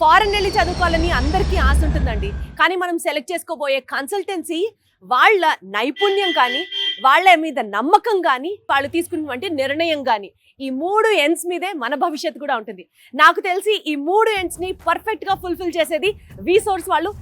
Foreign వెళ్ళి చదువుకోవాలని అందరికీ ఆశ ఉంటుందండి. కానీ మనం సెలెక్ట్ చేసుకోబోయే కన్సల్టెన్సీ వాళ్ళ నైపుణ్యం కానీ, వాళ్ళ మీద నమ్మకం కానీ, వాళ్ళు తీసుకున్నటువంటి నిర్ణయం కానీ, ఈ 3 ఎండ్స్ మీదే మన భవిష్యత్తు కూడా ఉంటుంది. నాకు తెలిసి ఈ 3 ఎండ్స్ ని పర్ఫెక్ట్ గా ఫుల్ఫిల్ చేసేది విసోర్స్ వాళ్ళు.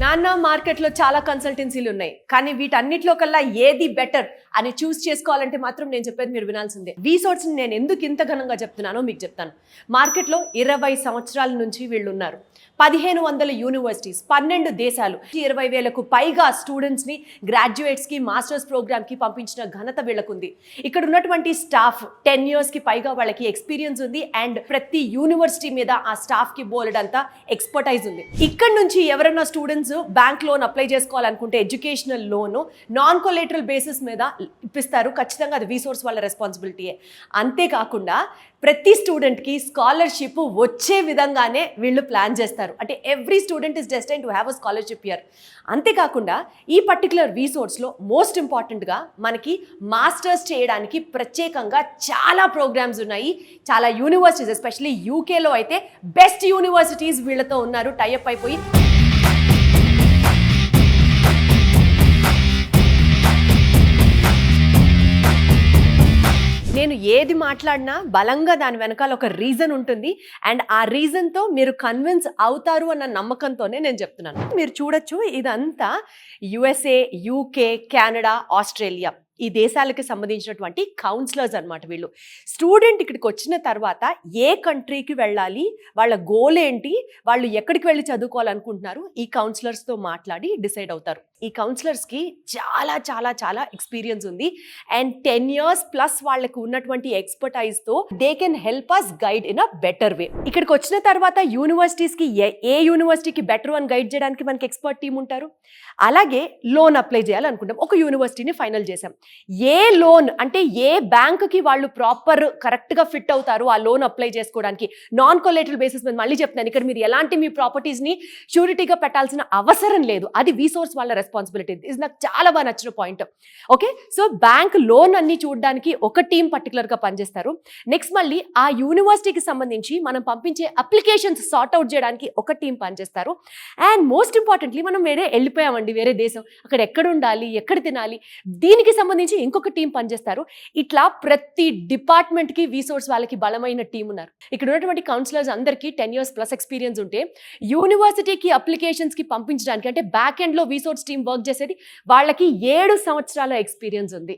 నాన్న మార్కెట్లో చాలా కన్సల్టెన్సీలు ఉన్నాయి, కానీ వీటన్నిటిలో కల్లా ఏది బెటర్ అని చూస్ చేసుకోవాలంటే మాత్రం నేను చెప్పేది మీరు వినాల్సిందే. విసోర్స్ నేను ఎందుకు ఇంత ఘనంగా చెప్తున్నానో మీకు చెప్తాను. మార్కెట్లో 20 సంవత్సరాల నుంచి వీళ్ళు ఉన్నారు. 1500 యూనివర్సిటీస్, 12 దేశాలు, 20,000కు పైగా స్టూడెంట్స్ని గ్రాడ్యుయేట్స్కి మాస్టర్స్ ప్రోగ్రామ్కి పంపించిన ఘనత వీళ్ళకుంది. ఇక్కడ ఉన్నటువంటి స్టాఫ్ 10 yearsకి పైగా వాళ్ళకి ఎక్స్పీరియన్స్ ఉంది. అండ్ ప్రతి యూనివర్సిటీ మీద ఆ స్టాఫ్కి బోలెడంతా ఎక్స్పర్టైజ్ ఉంది. ఇక్కడ నుంచి ఎవరైనా స్టూడెంట్స్ బ్యాంక్ లోన్ అప్లై చేసుకోవాలనుకుంటే educational loan non collateral basis మీద ఇప్పిస్తారు. ఖచ్చితంగా అది విసోర్స్ వాళ్ళ రెస్పాన్సిబిలిటీయే. అంతేకాకుండా ప్రతి స్టూడెంట్కి స్కాలర్షిప్ వచ్చే విధంగానే వీళ్ళు ప్లాన్ చేస్తారు. అంటే every student is destined to have a scholarship year. అంతేకాకుండా ఈ పర్టికులర్ విసోర్స్లో మోస్ట్ ఇంపార్టెంట్గా మనకి మాస్టర్స్ చేయడానికి ప్రత్యేకంగా చాలా ప్రోగ్రామ్స్ ఉన్నాయి. చాలా యూనివర్సిటీస్, ఎస్పెషల్లీ యూకేలో అయితే బెస్ట్ యూనివర్సిటీస్ వీళ్ళతో ఉన్నారు, టైఅప్ అయిపోయి. నేను ఏది మాట్లాడినా బలంగా దాని వెనకాల ఒక రీజన్ ఉంటుంది. అండ్ ఆ రీజన్తో మీరు కన్విన్స్ అవుతారు అన్న నమ్మకంతోనే నేను చెప్తున్నాను. మీరు చూడొచ్చు, ఇదంతా USA, UK, కెనడా, ఆస్ట్రేలియా ఈ దేశాలకి సంబంధించినటువంటి కౌన్సిలర్స్ అనమాట. వీళ్ళు స్టూడెంట్ ఇక్కడికి వచ్చిన తర్వాత ఏ కంట్రీకి వెళ్ళాలి, వాళ్ళ గోల్ ఏంటి, వాళ్ళు ఎక్కడికి వెళ్ళి చదువుకోవాలనుకుంటున్నారు, ఈ కౌన్సిలర్స్తో మాట్లాడి డిసైడ్ అవుతారు. ఈ కౌన్సిలర్స్కి చాలా చాలా చాలా ఎక్స్పీరియన్స్ ఉంది. అండ్ 10 years ప్లస్ వాళ్ళకు ఉన్నటువంటి ఎక్స్పర్టైజ్తో they can help us guide in a better way. ఇక్కడికి వచ్చిన తర్వాత యూనివర్సిటీస్కి ఏ యూనివర్సిటీకి బెటర్ అని గైడ్ చేయడానికి మనకి ఎక్స్పర్ట్ టీం ఉంటారు. అలాగే లోన్ అప్లై చేయాలనుకుంటాం, ఒక యూనివర్సిటీని ఫైనల్ చేసాం. ఏ లోన్ అంటే ఏ బ్యాంకుకి వాళ్ళు ప్రాపర్ కరెక్ట్గా ఫిట్ అవుతారు ఆ లోన్ అప్లై చేసుకోవడానికి, నాన్ కొలేటరల్ బేసిస్ మీద. మళ్ళీ చెప్తాను, ఇక్కడ మీరు ఎలాంటి మీ ప్రాపర్టీస్ని షూరిటీగా పెట్టాల్సిన అవసరం లేదు. అది విసోర్స్ వాళ్ళ రెస్పాన్సిబిలిటీ. ఇది నాకు చాలా బాగా నచ్చిన point. Okay, so bank loan అన్ని చూడడానికి ఒక టీం పర్టికులర్గా పనిచేస్తారు. నెక్స్ట్ మళ్ళీ ఆ యూనివర్సిటీకి సంబంధించి మనం పంపించే అప్లికేషన్స్ సార్ట్ అవుట్ చేయడానికి ఒక టీం పనిచేస్తారు. అండ్ మోస్ట్ ఇంపార్టెంట్లీ మనం వెళ్ళిపోయామండి వేరే దేశం, అక్కడ ఎక్కడ ఉండాలి, ఎక్కడ తినాలి, దీనికి సంబంధించి ఇంకొక టీం పనిచేస్తారు. ఇట్లా ప్రతి డిపార్ట్మెంట్కి విసోర్స్ వాళ్ళకి బలమైన టీం ఉన్నారు. ఇక్కడ ఉన్నటువంటి కౌన్సిలర్స్ అందరికీ 10 years ప్లస్ ఎక్స్పీరియన్స్ ఉంటే, యూనివర్సిటీకి అప్లికేషన్స్కి పంపించడానికి అంటే బ్యాక్ ఎండ్లో విసోర్స్ టీం వర్క్ చేసేది వాళ్ళకి 7 సంవత్సరాల ఎక్స్పీరియన్స్ ఉంది.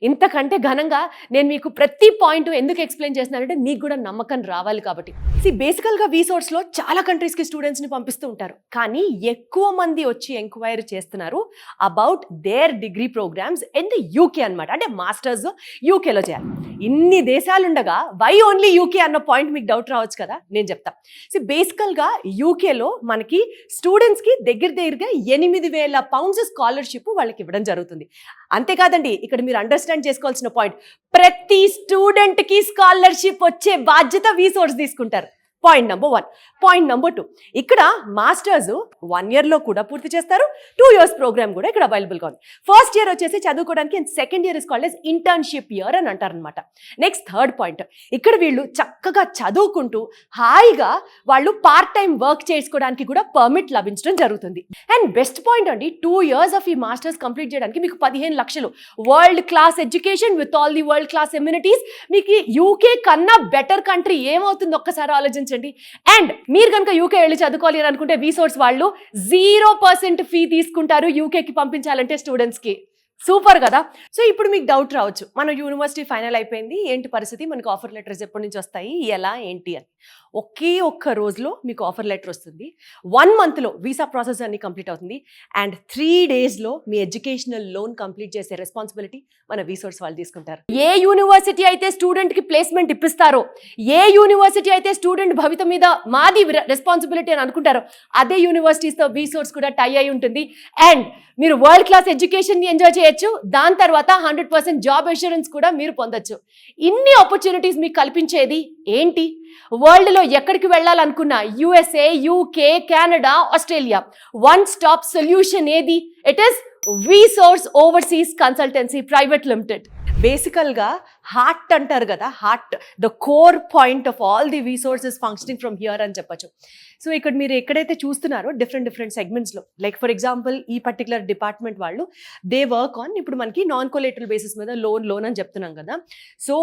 ఇంతకంటే ఘనంగా నేను మీకు ప్రతి పాయింట్ ఎందుకు ఎక్స్ప్లెయిన్ చేస్తున్నానంటే మీకు కూడా నమ్మకం రావాలి కాబట్టి. బేసికల్గా విసోర్స్లో చాలా కంట్రీస్కి స్టూడెంట్స్ని పంపిస్తూ ఉంటారు, కానీ ఎక్కువ మంది వచ్చి ఎంక్వైరీ చేస్తున్నారు about their degree programs in the UK అనమాట. అంటే మాస్టర్స్ యూకేలో చేయాలి. ఇన్ని దేశాలు ఉండగా వై ఓన్లీ యూకే అన్న పాయింట్ మీకు డౌట్ రావచ్చు కదా, నేను చెప్తా. బేసికల్గా యూకేలో మనకి స్టూడెంట్స్కి దగ్గరగా 8,000 pounds స్కాలర్షిప్ వాళ్ళకి ఇవ్వడం జరుగుతుంది. అంతేకాదండి, ఇక్కడ మీరు అండర్స్టాండ్ చేసుకోవాల్సిన పాయింట్, ప్రతి స్టూడెంట్ కి స్కాలర్షిప్ వచ్చే బాధ్యత విసోర్స్ తీసుకుంటారు. Point number 1. పాయింట్ నెంబర్ 2, ఇక్కడ మాస్టర్స్ 1 yearలో కూడా పూర్తి చేస్తారు. 2 years ప్రోగ్రామ్ కూడా ఇక్కడ అవైలబుల్గా ఉంది. ఫస్ట్ ఇయర్ వచ్చేసి చదువుకోవడానికి, and second year is called as internship year అని అంటారనమాట. నెక్స్ట్ థర్డ్ పాయింట్, ఇక్కడ వీళ్ళు చక్కగా చదువుకుంటూ హాయిగా వాళ్ళు పార్ట్ టైం వర్క్ చేసుకోవడానికి కూడా పర్మిట్ లభించడం జరుగుతుంది. అండ్ బెస్ట్ పాయింట్ అండి, 2 years ఆఫ్ ఈ మాస్టర్స్ కంప్లీట్ చేయడానికి మీకు 15 లక్షలు world class education with all the world class amenities. మీకు యూకే కన్నా బెటర్ కంట్రీ ఏమవుతుంది ఒక్కసారి ఆలోచించండి. అండ్ మీరు కనుక యూకే వెళ్ళి చదువుకోవాలి అని అనుకుంటే విసోర్స్ వాళ్ళు 0% ఫీ తీసుకుంటారు యూకేకి పంపించాలంటే స్టూడెంట్స్కి. సూపర్ కదా. సో ఇప్పుడు మీకు డౌట్ రావచ్చు, మన యూనివర్సిటీ ఫైనల్ అయిపోయింది, ఏంటి పరిస్థితి, మనకు ఆఫర్ లెటర్స్ ఎప్పటి నుంచి వస్తాయి, ఎలా ఏంటి అని. ఒక్క రోజులో మీకు ఆఫర్ లెటర్ వస్తుంది. 1 monthలో వీసా ప్రాసెస్ అన్ని కంప్లీట్ అవుతుంది. అండ్ 3 daysలో మీ ఎడ్యుకేషనల్ లోన్ కంప్లీట్ చేసే రెస్పాన్సిబిలిటీ మన విసోర్స్ వాళ్ళు తీసుకుంటారు. ఏ యూనివర్సిటీ అయితే స్టూడెంట్కి ప్లేస్మెంట్ ఇప్పిస్తారో, ఏ యూనివర్సిటీ అయితే స్టూడెంట్ భవిత మీద మాది రెస్పాన్సిబిలిటీ అని అనుకుంటారో, అదే యూనివర్సిటీస్తో విసోర్స్ కూడా టై అయి ఉంటుంది. అండ్ మీరు వరల్డ్ క్లాస్ ఎడ్యుకేషన్ని ఎంజాయ్ చేయొచ్చు. దాని తర్వాత 100% జాబ్ అష్యూరెన్స్ కూడా మీరు పొందొచ్చు. ఇన్ని ఆపర్చునిటీస్ మీకు కల్పించేది ఏంటి? వరల్డ్లో ఎక్కడికి వెళ్ళాలనుకున్నా USA, UK, Canada, Australia, 1 stop solution ఏది? It is Vsource overseas consultancy private limited. బేసికల్గా హార్ట్ అంటారు కదా, heart the core point of all the resources functioning from here అని చెప్పచ్చు. సో ఇక్కడ మీరు ఎక్కడైతే చూస్తున్నారో డిఫరెంట్ సెగ్మెంట్స్లో, లైక్ ఫర్ ఎగ్జాంపుల్ ఈ పర్టికులర్ డిపార్ట్మెంట్ వాళ్ళు దే వర్క్ ఆన్, ఇప్పుడు మనకి నాన్ కొలేటరల్ బేసిస్ మీద లోన్ అని చెప్తున్నాం కదా. సో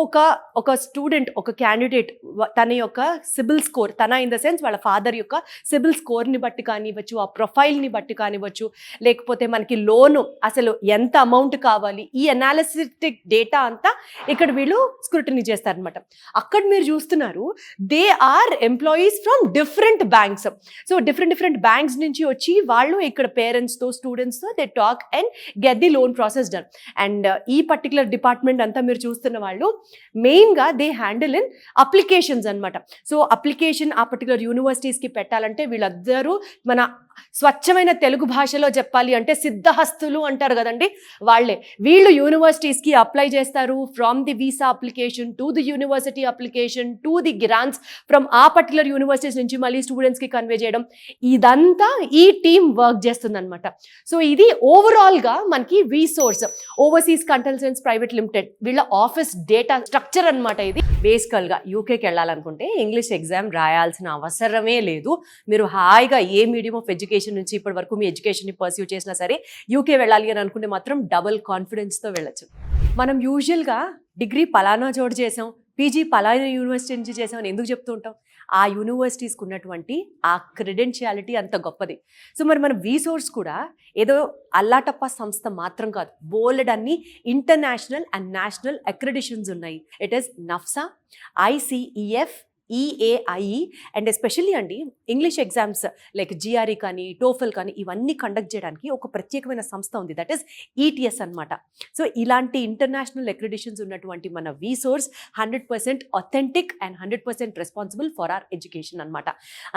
ఒక స్టూడెంట్, ఒక క్యాండిడేట్ తన యొక్క సిబిల్ స్కోర్, తన ఇన్ ద సెన్స్ వాళ్ళ ఫాదర్ యొక్క సిబిల్ స్కోర్ని బట్టి కానివ్వచ్చు, ఆ ప్రొఫైల్ని బట్టి కానివ్వచ్చు, లేకపోతే మనకి లోను అసలు ఎంత అమౌంట్ కావాలి, ఈ అనాలిసిటిక్ డేటా అంతా ఇక్కడ వీళ్ళు స్క్రూటినీ చేస్తారనమాట. అక్కడ మీరు చూస్తున్నారు they are employees from different banks. So different banks నుంచి వచ్చి వాళ్ళు ఇక్కడ పేరెంట్స్తో స్టూడెంట్స్తో they talk and get the loan process done. And ఈ పర్టికులర్ డిపార్ట్మెంట్ అంతా మీరు చూస్తున్న వాళ్ళు మెయిన్గా దే హ్యాండిల్ ఇన్ అప్లికేషన్స్ అనమాట. సో అప్లికేషన్ ఆ పర్టికులర్ యూనివర్సిటీస్కి పెట్టాలంటే వీళ్ళందరూ మన స్వచ్ఛమైన తెలుగు భాషలో చెప్పాలి అంటే సిద్ధహస్తులు అంటారు కదండి, వాళ్ళే. వీళ్ళు యూనివర్సిటీస్కి అప్లై చేస్తారు, from the visa application to the university application to the grants, from ఆ పర్టికులర్ యూనివర్సిటీస్ నుంచి మళ్ళీ స్టూడెంట్స్కి కన్వే చేయడం, ఇదంతా ఈ టీమ్ వర్క్ చేస్తుందన్నమాట. సో ఇది ఓవరాల్గా మనకి విసోర్స్ ఓవర్సీస్ కన్సల్టెన్సీ ప్రైవేట్ లిమిటెడ్ వీళ్ళ ఆఫీస్ డేటా స్ట్రక్చర్ అనమాట. ఇది బేసికల్గా యూకేకి వెళ్ళాలనుకుంటే ఇంగ్లీష్ ఎగ్జామ్ రాయాల్సిన అవసరమే లేదు. మీరు హాయిగా ఏ మీడియం ఆఫ్ ఎడ్యుకేషన్ నుంచి ఇప్పటి వరకు మీ ఎడ్యుకేషన్ని పర్స్యూ చేసినా సరే యూకే వెళ్ళాలి అని అనుకుంటే మాత్రం డబుల్ కాన్ఫిడెన్స్తో వెళ్ళచ్చు. మనం యూజువల్గా డిగ్రీ పలానా చోటు చేసాం, పీజీ పలానా యూనివర్సిటీ నుంచి చేసాం అని ఎందుకు చెప్తూ ఉంటాం? ఆ యూనివర్సిటీస్కి ఉన్నటువంటి ఆ క్రెడెన్షియాలిటీ అంత గొప్పది. సో మరి మన విసోర్స్ కూడా ఏదో అల్లాటప్ప సంస్థ మాత్రం కాదు, బోల్డ్ అన్ని ఇంటర్నేషనల్ అండ్ నేషనల్ అక్రెడిషన్స్ ఉన్నాయి. It is NAFSA, ICEF, EAIE and especially అండి ఇంగ్లీష్ ఎగ్జామ్స్ లైక్ GRE కానీ టోఫెల్ కానీ ఇవన్నీ కండక్ట్ చేయడానికి ఒక ప్రత్యేకమైన సంస్థ ఉంది, దట్ ఈస్ ETS అనమాట. సో ఇలాంటి ఇంటర్నేషనల్ అక్రెడిషన్స్ ఉన్నటువంటి మన Vsource 100% authentic and 100% responsible for our education అనమాట.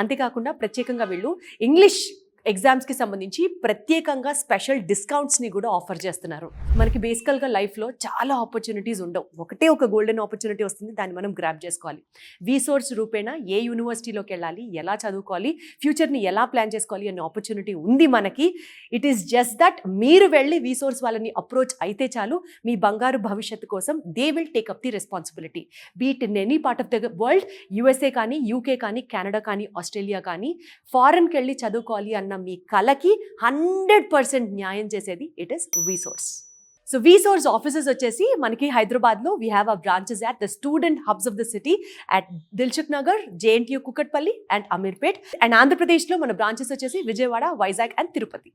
అంతేకాకుండా ప్రత్యేకంగా వీళ్ళు ఇంగ్లీష్ ఎగ్జామ్స్కి సంబంధించి ప్రత్యేకంగా స్పెషల్ డిస్కౌంట్స్ని కూడా ఆఫర్ చేస్తున్నారు. మనకి బేసికల్గా లైఫ్లో చాలా ఆపర్చునిటీస్ ఉండవు, ఒకటే ఒక గోల్డెన్ ఆపర్చునిటీ వస్తుంది, దాన్ని మనం గ్రాబ్ చేసుకోవాలి. విసోర్స్ రూపేణా ఏ యూనివర్సిటీలోకి వెళ్ళాలి, ఎలా చదువుకోవాలి, ఫ్యూచర్ని ఎలా ప్లాన్ చేసుకోవాలి అనే ఆపర్చునిటీ ఉంది మనకి. ఇట్ ఈస్ జస్ట్ దట్ మీరు వెళ్ళి విసోర్స్ వాళ్ళని అప్రోచ్ అయితే చాలు, మీ బంగారు భవిష్యత్తు కోసం they will take up the responsibility. Beat in any part of the world, USA కానీ, UK కానీ, కెనడా కానీ, ఆస్ట్రేలియా కానీ, ఫారెన్కి వెళ్ళి చదువుకోవాలి అన్న మీ కలకి 100% న్యాయం చేసేది it is VSource. So VSource offices వచ్చేసి మనకి హైదరాబాద్లో we have a branches at the student hubs of the city at Dilsukhnagar, JNTU Kukatpally and Ameerpet. And ఆంధ్రప్రదేశ్లో మన బ్రాంచెస్ వచ్చేసి విజయవాడ, వైజాగ్ అండ్ తిరుపతి.